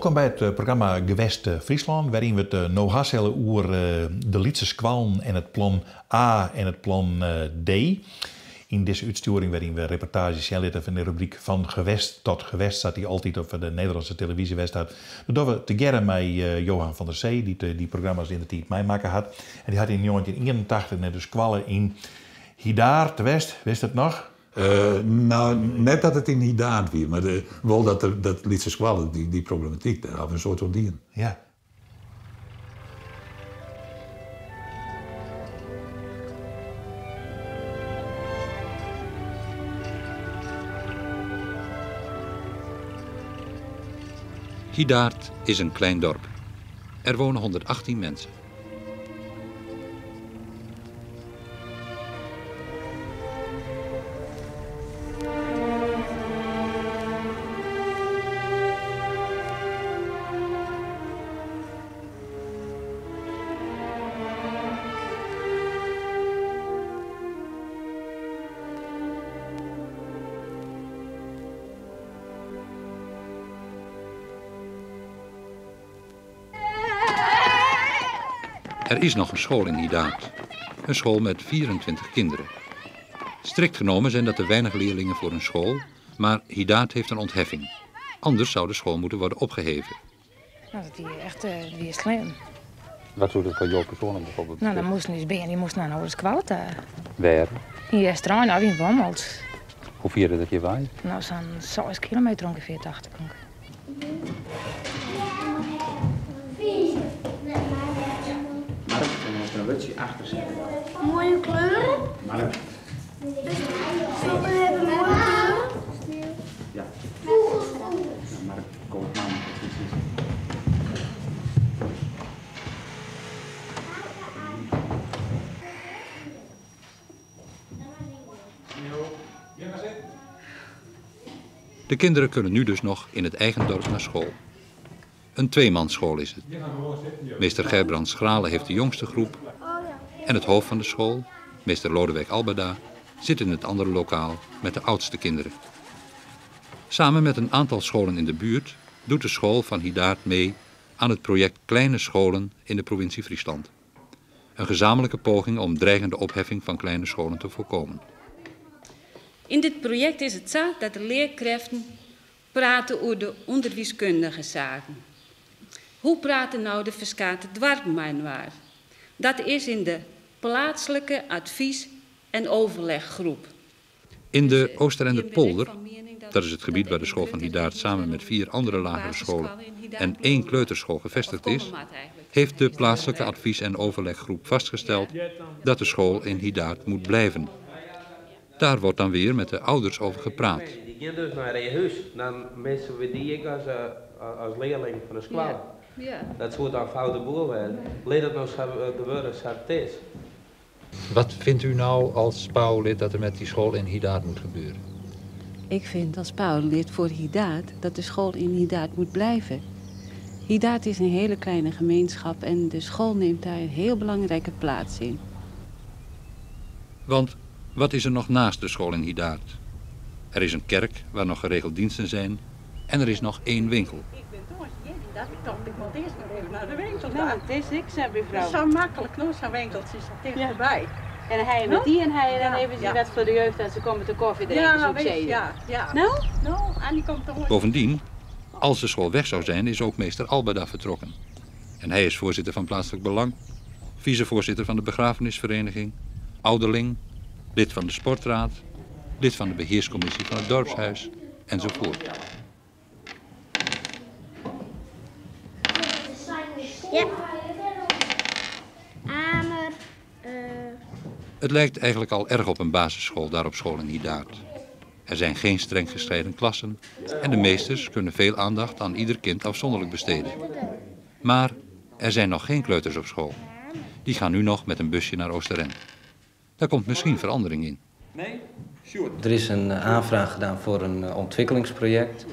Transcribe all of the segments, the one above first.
Welkom bij het programma Gewest Friesland, waarin we het nou gaan over de Lietse squallen en het plan A en het plan D. In deze uitsturing waarin we reportages zien van de rubriek van gewest tot gewest, staat hij altijd op de Nederlandse televisie staat. Dat doen we together met Johan van der Zee, die programma's in de tijd meemaken had. En die had in 1981 net de squallen in Hidaar te West, wist het nog? Nou, net dat het in Hidaar weer, maar wel dat Lietse squallen, die problematiek, daar hadden we een soort van dieren. Ja. Hidaart is een klein dorp. Er wonen 118 mensen. Er is nog een school in Hidaart. Een school met 24 kinderen. Strikt genomen zijn dat te weinig leerlingen voor een school, maar Hidaart heeft een ontheffing. Anders zou de school moeten worden opgeheven. Nou, dat is echt weer slim. Wat doet het voor jouw personen bijvoorbeeld? Nou, dan moesten dus die moesten naar de squat. Waar? In Jestraan, nou, in Wommelt. Hoe vierde dat je waait? Nou, zo'n 6 kilometer ongeveer, dacht ik. Mark, dan moet er een wutje achter zetten. Mooie kleuren. Mark. Zullen we hebben mooie kleuren? Ja. Nou, Mark, kom op man. De kinderen kunnen nu dus nog in het eigen dorp naar school. Een tweemansschool is het. Meester Gerbrand Schrale heeft de jongste groep. En het hoofd van de school, meester Lodewijk Albeda, zit in het andere lokaal met de oudste kinderen. Samen met een aantal scholen in de buurt doet de school van Hidaart mee aan het project Kleine Scholen in de provincie Friesland. Een gezamenlijke poging om dreigende opheffing van kleine scholen te voorkomen. In dit project is het zo dat de leerkrachten praten over de onderwijskundige zaken. Hoe praten nou de verschillende dwarpen waar? Dat is in de plaatselijke advies- en overleggroep. In de Oosterenderpolder, dat is het gebied waar de school van Hidaart samen met 4 andere lagere scholen en 1 kleuterschool gevestigd is, heeft de plaatselijke advies- en overleggroep vastgesteld dat de school in Hidaart moet blijven. Daar wordt dan weer met de ouders over gepraat. Die gaan dus naar je huis, dan missen we die ik als leerling van de school. Ja. Dat zou dan foute boel werden. Leed het nog de woorden zoals het is. Wat vindt u nou als pauwlid dat er met die school in Hidaart moet gebeuren? Ik vind als pauwlid voor Hidaart dat de school in Hidaart moet blijven. Hidaart is een hele kleine gemeenschap en de school neemt daar een heel belangrijke plaats in. Want wat is er nog naast de school in Hidaart? Er is een kerk waar nog geregeld diensten zijn en er is nog 1 winkel. Ik ben ik moet eerst nog even naar de winkel. Nou, het is ik, zei mevrouw. Het is zo makkelijk, nog zo'n winkeltje is er dichterbij. En hij met die en hij dan even zien wat voor de jeugd en ze komen te koffie drinken, zo ja. Nou? Nou, en die komt er. Bovendien, als de school weg zou zijn, is ook meester Albeda vertrokken. En hij is voorzitter van Plaatselijk Belang, vicevoorzitter van de begrafenisvereniging, ouderling, lid van de sportraad, lid van de beheerscommissie van het dorpshuis, enzovoort. Ja. Amer. Het lijkt eigenlijk al erg op een basisschool daar op school in Hidaart. Er zijn geen streng gescheiden klassen en de meesters kunnen veel aandacht aan ieder kind afzonderlijk besteden. Maar er zijn nog geen kleuters op school. Die gaan nu nog met een busje naar Oosterend. Daar komt misschien verandering in. Er is een aanvraag gedaan voor een ontwikkelingsproject.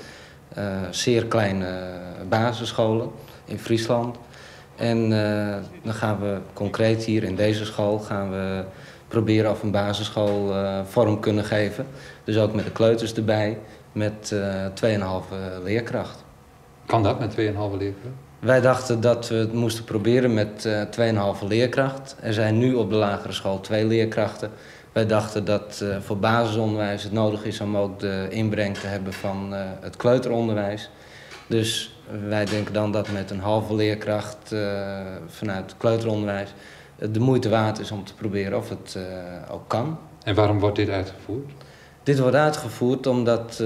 Zeer kleine basisscholen in Friesland. En dan gaan we concreet hier in deze school gaan we proberen of een basisschool vorm kunnen geven. Dus ook met de kleuters erbij, met 2,5 leerkracht. Kan dat met 2,5 leerkracht? Wij dachten dat we het moesten proberen met 2,5 leerkracht. Er zijn nu op de lagere school 2 leerkrachten. Wij dachten dat voor basisonderwijs het nodig is om ook de inbreng te hebben van het kleuteronderwijs. Dus wij denken dan dat met een halve leerkracht vanuit het kleuteronderwijs de moeite waard is om te proberen of het ook kan. En waarom wordt dit uitgevoerd? Dit wordt uitgevoerd omdat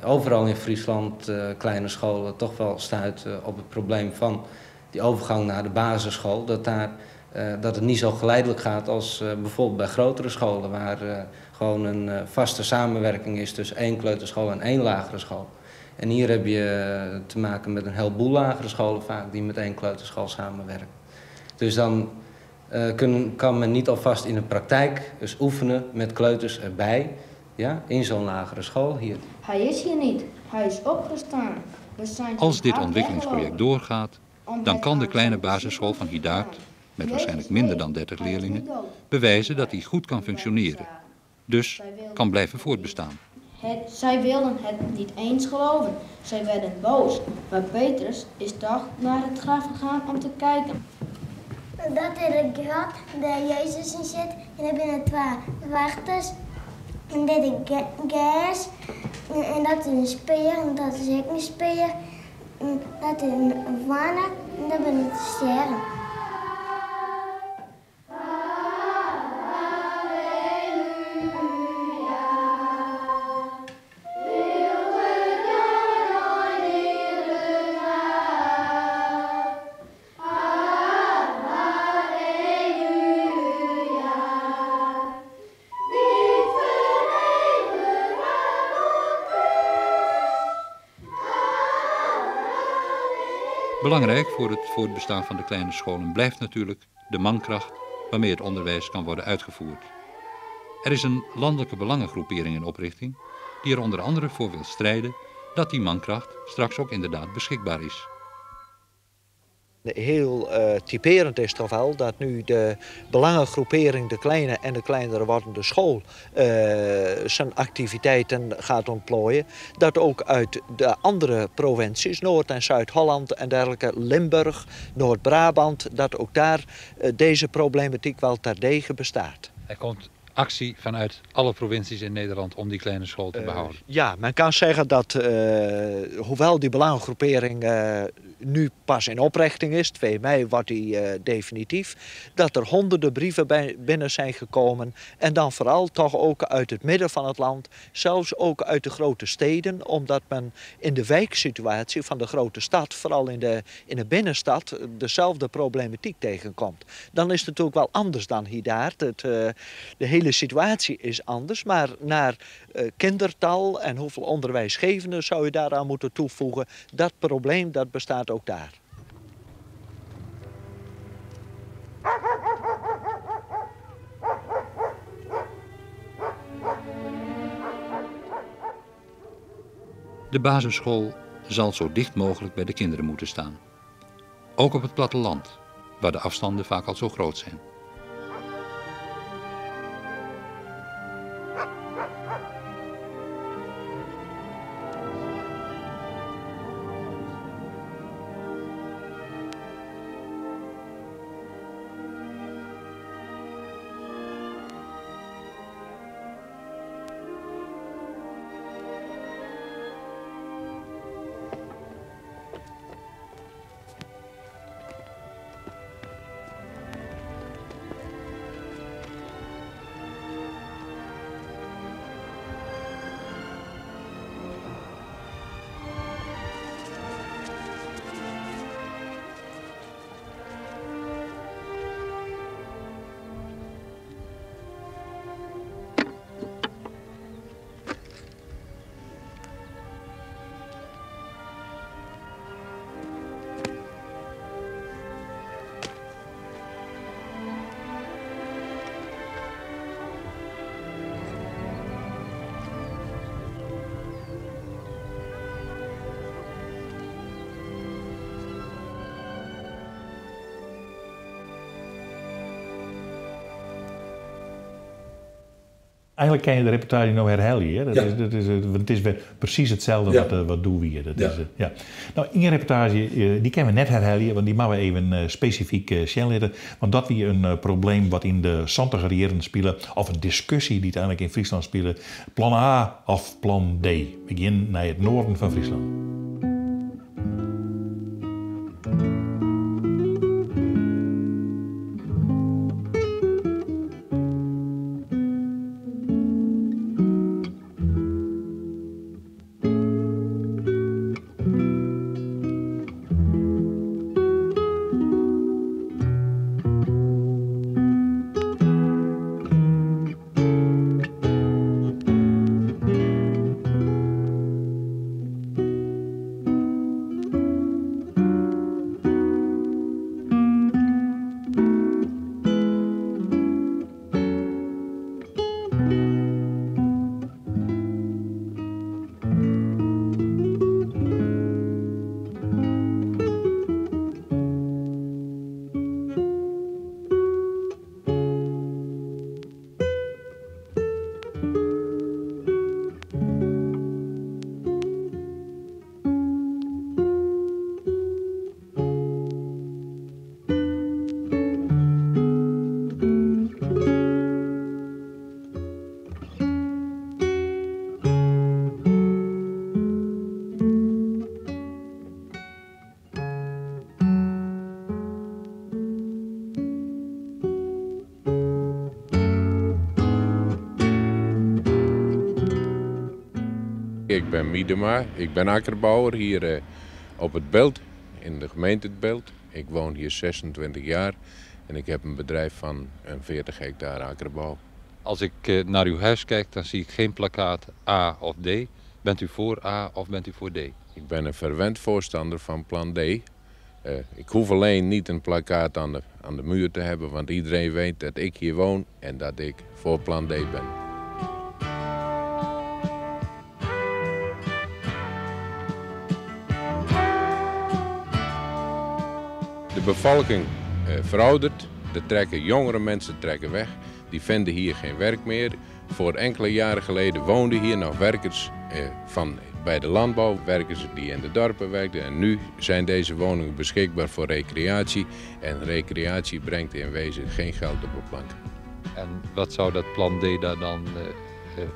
overal in Friesland kleine scholen toch wel stuiten op het probleem van die overgang naar de basisschool. Dat het niet zo geleidelijk gaat als bijvoorbeeld bij grotere scholen, waar gewoon een vaste samenwerking is tussen 1 kleuterschool en 1 lagere school. En hier heb je te maken met een heleboel lagere scholen vaak die met 1 kleuterschool samenwerken. Dus dan kan men niet alvast in de praktijk dus oefenen met kleuters erbij, ja, in zo'n lagere school hier. Hij is hier niet. Hij is opgestaan. Als dit ontwikkelingsproject doorgaat, dan kan de kleine basisschool van Hiedaert, met waarschijnlijk minder dan 30 leerlingen, bewijzen dat hij goed kan functioneren. Dus kan blijven voortbestaan. Zij wilden het niet eens geloven. Zij werden boos. Maar Petrus is toch naar het graf gegaan om te kijken. Dat er een graf waar Jezus in zit en er binnen 2 wachters. En dit is gas. En dat is een speer en dat is ook een speer. En dat is een wanne en dat ben ik de sterren. Belangrijk voor het voortbestaan van de kleine scholen blijft natuurlijk de mankracht waarmee het onderwijs kan worden uitgevoerd. Er is een landelijke belangengroepering in oprichting die er onder andere voor wil strijden dat die mankracht straks ook inderdaad beschikbaar is. Heel typerend is toch wel dat nu de belangengroepering, de kleine en de kleinere wordende school, zijn activiteiten gaat ontplooien. Dat ook uit de andere provincies, Noord- en Zuid-Holland en dergelijke, Limburg, Noord-Brabant, dat ook daar deze problematiek wel terdege bestaat. Er komt actie vanuit alle provincies in Nederland om die kleine school te behouden. Ja, men kan zeggen dat hoewel die belangengroepering nu pas in oprichting is, 2 mei wordt die definitief, dat er honderden brieven binnen zijn gekomen en dan vooral toch ook uit het midden van het land, zelfs ook uit de grote steden, omdat men in de wijksituatie van de grote stad, vooral in de binnenstad, dezelfde problematiek tegenkomt. Dan is het natuurlijk wel anders dan Hiedaert. De hele situatie is anders, maar naar kindertal en hoeveel onderwijsgevenden zou je daaraan moeten toevoegen, dat probleem dat bestaat ook daar. De basisschool zal zo dicht mogelijk bij de kinderen moeten staan. Ook op het platteland, waar de afstanden vaak al zo groot zijn. Eigenlijk kan je de reportage nou herhalen. Het is weer precies hetzelfde wat doen we hier. Nou, in een reportage, die kunnen we net herhalen, want die maken we even specifiek schellen. Want dat weer een probleem wat in de 70er jaren spelen, of een discussie die uiteindelijk in Friesland spelen. Plan A of plan D. We gaan naar het noorden van Friesland. Ik ben Miedema, ik ben akkerbouwer hier op het Belt, in de gemeente Het Belt. Ik woon hier 26 jaar en ik heb een bedrijf van een 40 hectare akkerbouw. Als ik naar uw huis kijk, dan zie ik geen plakkaat A of D. Bent u voor A of bent u voor D? Ik ben een fervent voorstander van plan D. Ik hoef alleen niet een plakkaat aan de muur te hebben, want iedereen weet dat ik hier woon en dat ik voor plan D ben. De bevolking veroudert, jongere mensen trekken weg, die vinden hier geen werk meer. Voor enkele jaren geleden woonden hier nog werkers bij de landbouw, werkers die in de dorpen werkten. En nu zijn deze woningen beschikbaar voor recreatie. En recreatie brengt in wezen geen geld op de plank. En wat zou dat plan D daar dan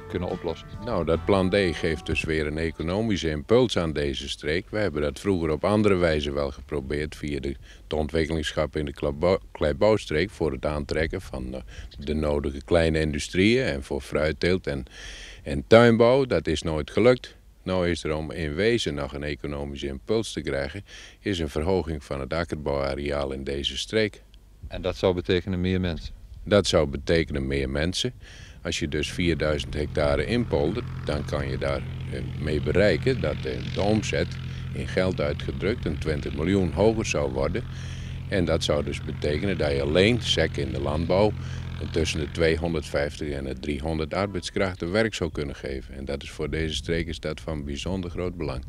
kunnen oplossen? Nou, dat plan D geeft dus weer een economische impuls aan deze streek. We hebben dat vroeger op andere wijze wel geprobeerd via de ontwikkelingschap in de kleibouwstreek voor het aantrekken van de nodige kleine industrieën en voor fruitteelt en tuinbouw. Dat is nooit gelukt. Nou is er om in wezen nog een economische impuls te krijgen, is een verhoging van het akkerbouwareaal in deze streek. En dat zou betekenen meer mensen? Dat zou betekenen meer mensen. Als je dus 4000 hectare inpoldert, dan kan je daar mee bereiken dat de omzet in geld uitgedrukt een 20 miljoen hoger zou worden. En dat zou dus betekenen dat je alleen SEC in de landbouw tussen de 250 en de 300 arbeidskrachten werk zou kunnen geven. En dat is voor deze streek is dat van bijzonder groot belang.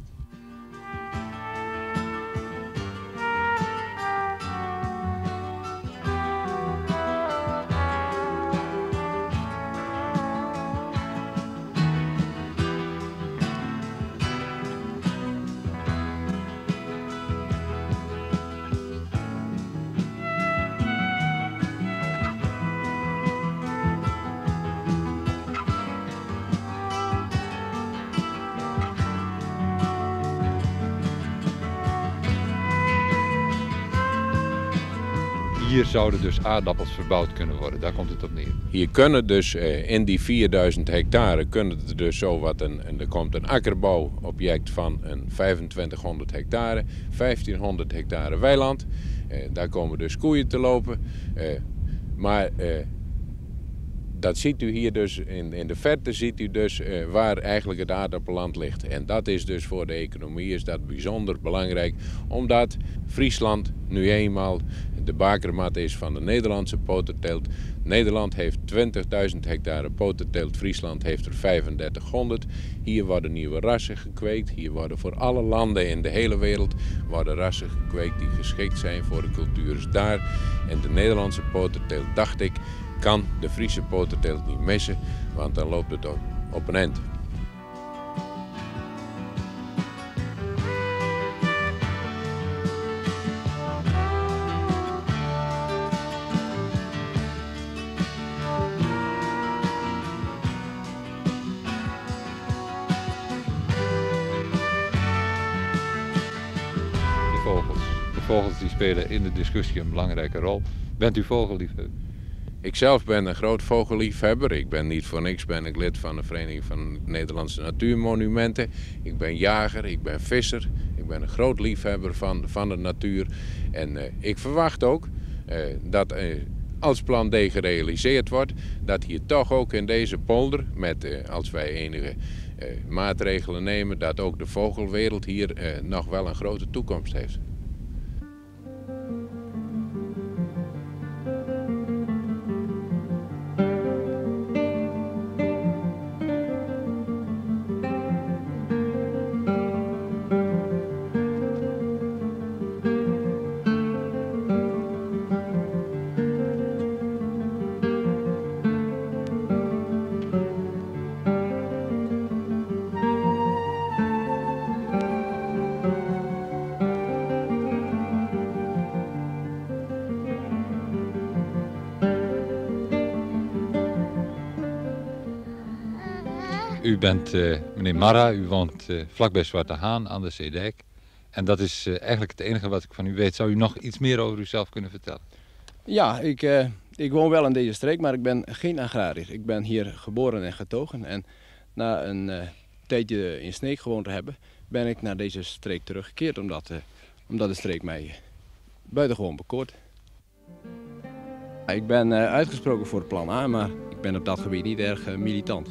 Hier zouden dus aardappels verbouwd kunnen worden, daar komt het op neer. Hier kunnen dus in die 4000 hectare kunnen er dus zowat er komt een akkerbouwobject van een 2500 hectare, 1500 hectare weiland. Daar komen dus koeien te lopen. Maar dat ziet u hier dus, in de verte ziet u dus waar eigenlijk het aardappelland ligt. En dat is dus voor de economie is dat bijzonder belangrijk, omdat Friesland nu eenmaal de bakermat is van de Nederlandse potenteelt. Nederland heeft 20.000 hectare potenteelt, Friesland heeft er 3500. Hier worden nieuwe rassen gekweekt, hier worden voor alle landen in de hele wereld worden rassen gekweekt die geschikt zijn voor de cultures daar. En de Nederlandse potenteelt, dacht ik, kan de Friese poterteelt niet missen, want dan loopt het op een eind. De vogels die spelen in de discussie een belangrijke rol. Bent u vogelliefhebber? Ik zelf ben een groot vogelliefhebber. Ik ben niet voor niks lid van de Vereniging van Nederlandse Natuurmonumenten. Ik ben jager, ik ben visser. Ik ben een groot liefhebber van de natuur. En ik verwacht ook dat als plan D gerealiseerd wordt, dat hier toch ook in deze polder, als wij enige maatregelen nemen, dat ook de vogelwereld hier nog wel een grote toekomst heeft. U bent meneer Marra, u woont vlakbij Zwarte Haan aan de Zeedijk. En dat is eigenlijk het enige wat ik van u weet. Zou u nog iets meer over uzelf kunnen vertellen? Ja, ik woon wel in deze streek, maar ik ben geen agrariër. Ik ben hier geboren en getogen. En na een tijdje in Sneek gewoond te hebben, ben ik naar deze streek teruggekeerd. Omdat de streek mij buitengewoon bekoort. Ik ben uitgesproken voor het plan A, maar ik ben op dat gebied niet erg militant.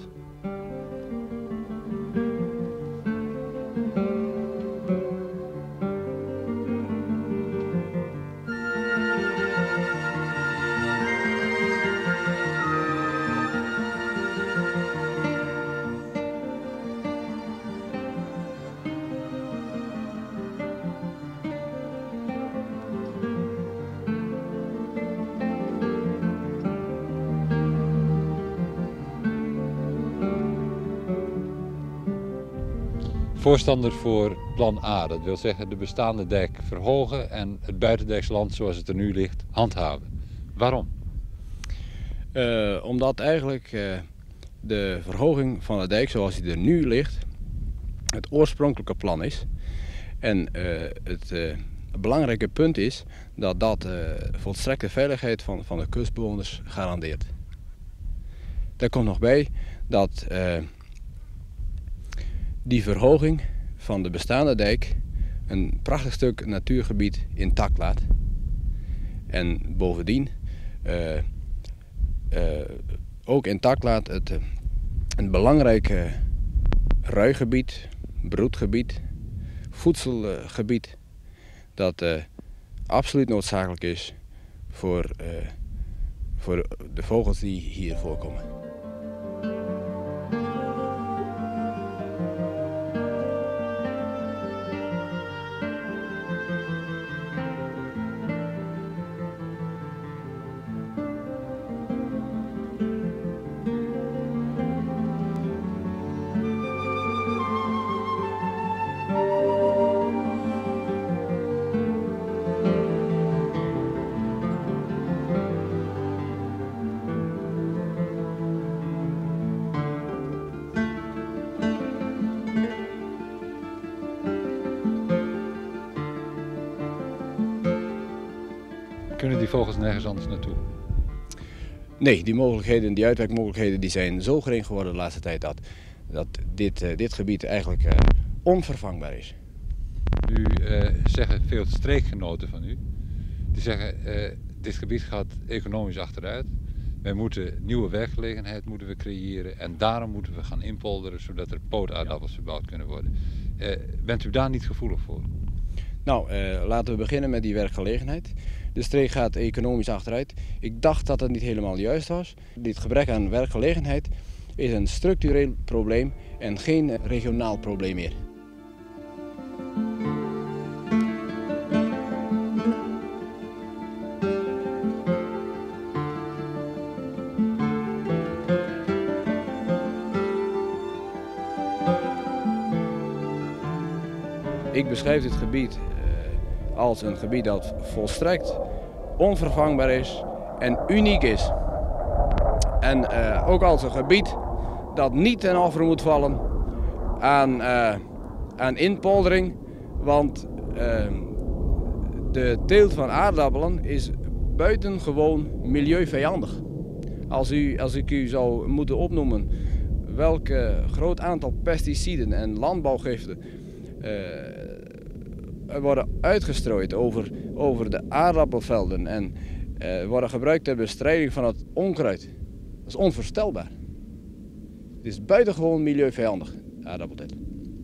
Voorstander voor plan A, dat wil zeggen de bestaande dijk verhogen en het buitendijksland zoals het er nu ligt handhaven. Waarom? Omdat eigenlijk de verhoging van de dijk zoals die er nu ligt het oorspronkelijke plan is. En het belangrijke punt is dat dat volstrekte veiligheid van de kustbewoners garandeert. Daar komt nog bij dat die verhoging van de bestaande dijk een prachtig stuk natuurgebied intact laat. En bovendien ook intact laat een belangrijk ruigebied, broedgebied, voedselgebied dat absoluut noodzakelijk is voor de vogels die hier voorkomen. Kunnen die vogels nergens anders naartoe? Nee, die uitwijkmogelijkheden die zijn zo gering geworden de laatste tijd dat dit gebied eigenlijk onvervangbaar is. Nu zeggen veel streekgenoten van u, die zeggen dit gebied gaat economisch achteruit. Wij moeten nieuwe werkgelegenheid creëren en daarom moeten we gaan inpolderen zodat er pootaardappels verbouwd kunnen worden. Bent u daar niet gevoelig voor? Nou, laten we beginnen met die werkgelegenheid. De streek gaat economisch achteruit. Ik dacht dat het niet helemaal juist was. Dit gebrek aan werkgelegenheid is een structureel probleem en geen regionaal probleem meer. Ik beschrijf dit gebied als een gebied dat volstrekt onvervangbaar is en uniek is. En ook als een gebied dat niet ten offer moet vallen aan inpoldering, want de teelt van aardappelen is buitengewoon milieuvijandig. Als ik u zou moeten opnoemen welk groot aantal pesticiden en landbouwgiften worden uitgestrooid over de aardappelvelden en worden gebruikt ter bestrijding van het onkruid. Dat is onvoorstelbaar. Het is buitengewoon milieuvijandig, aardappelteelt.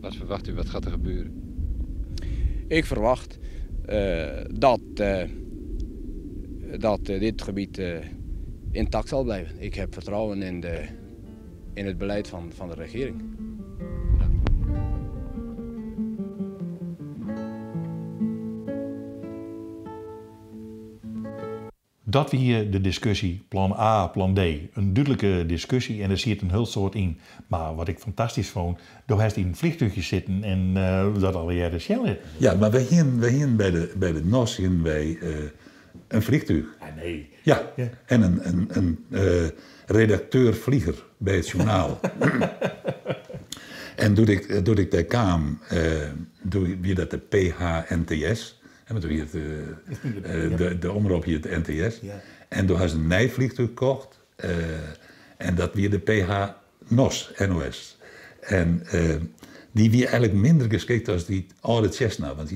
Wat verwacht u, wat gaat er gebeuren? Ik verwacht dat dit gebied intact zal blijven. Ik heb vertrouwen in het beleid van de regering. Dat weer de discussie, plan A, plan D. Een duidelijke discussie en er zit een heel soort in. Maar wat ik fantastisch vond, door hij in een vliegtuigje zitten en dat al jaren de Shell. Ja, maar wij hier bij de NOS zien wij een vliegtuig. Ah, nee. Ja, en een redacteur-vlieger bij het journaal. En doe ik daar kwam, doe je dat de PHNTS. En toen hier de omroep hier de NTS. Ja. En toen had ze een nijvliegtuig gekocht. En dat weer de PH-NOS. En die weer eigenlijk minder geschikt als die oude Cessna. Want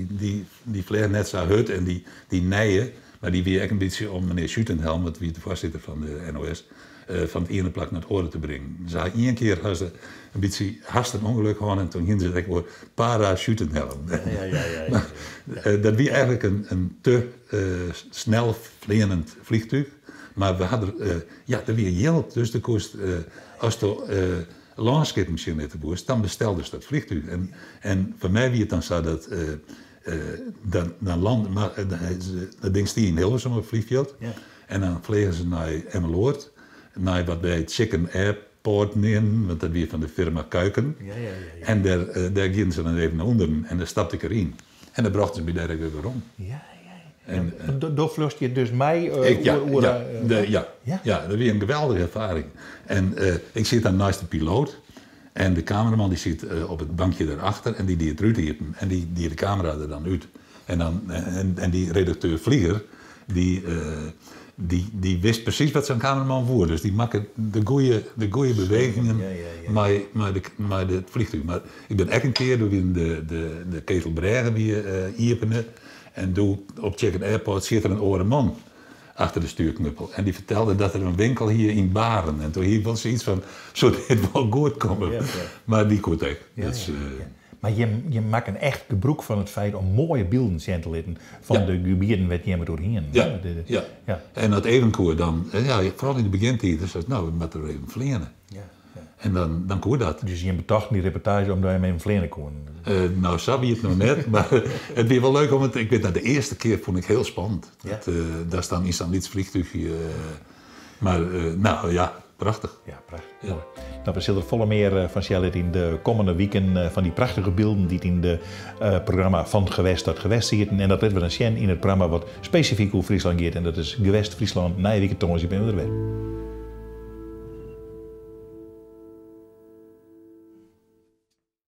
die vliegen net zo hut en die nijen. Maar die weer echt een beetje om meneer Schutenhelm, dat wie de voorzitter van de NOS, van het ene plak naar het andere te brengen. Ze had één keer had ze een beetje haast een ongeluk gehad en toen gingen ze het woord para-Schutenhelm. Ja. Dat was eigenlijk een te snel vliegend vliegtuig. Maar we hadden, er weer geld, dus de kost, als de landschapmachine met de boer, dan bestelde ze dat vliegtuig. En voor mij wie het dan zo dat dan landen, maar dat ding die in Hilversum op het vliegveld. Ja. En dan vliegen ze naar Emmeloord, naar wat wij het Chicken Airport nemen, want dat weer van de firma Kuiken. Ja. En daar gingen ze dan even naar onderen en daar stapte ik erin. En dan brachten ze me daar weer om. Ja. En door vlust je dus mij? Ja, dat was een geweldige ervaring. En ik zit dan naast de piloot. En de cameraman die zit op het bankje daarachter en die het eruit hiepen. En die de camera er dan uit. En die redacteur-vlieger, die wist precies wat zijn cameraman voerde. Dus die maakte de goede bewegingen met het vliegtuig. Maar ik ben echt een keer door de Ketelbregen weer hiepende. En op Chicken Airport zit er een oude man achter de stuurknuppel. En die vertelde dat er een winkel hier in Baren. En toen hier was ze iets van, zou dit wel goed komen? Ja. Maar die kon echt. Maar je maakt een echt gebruik van het feit om mooie beelden te laten van de gebieden waar je doorheen. Ja. En dat evenkoer dan, vooral in de begintijd, dus we moeten er even vliegen. En dan kon dat. Dus je betocht die reportage omdat je met een vliegen kon? Nou, zo wie het nog net, maar het was wel leuk om het. Ik weet dat de eerste keer vond ik heel spannend. Dat is dan iets vliegtuigje. Maar prachtig. Ja, prachtig. Ja. Nou, we zullen er volle meer van zien in de komende weken van die prachtige beelden die in de programma van Gewest dat Gewest zitten. En dat letten we dan zien in het programma wat specifiek over Friesland gaat. En dat is Gewest Friesland, na je weekend, je bent er weer.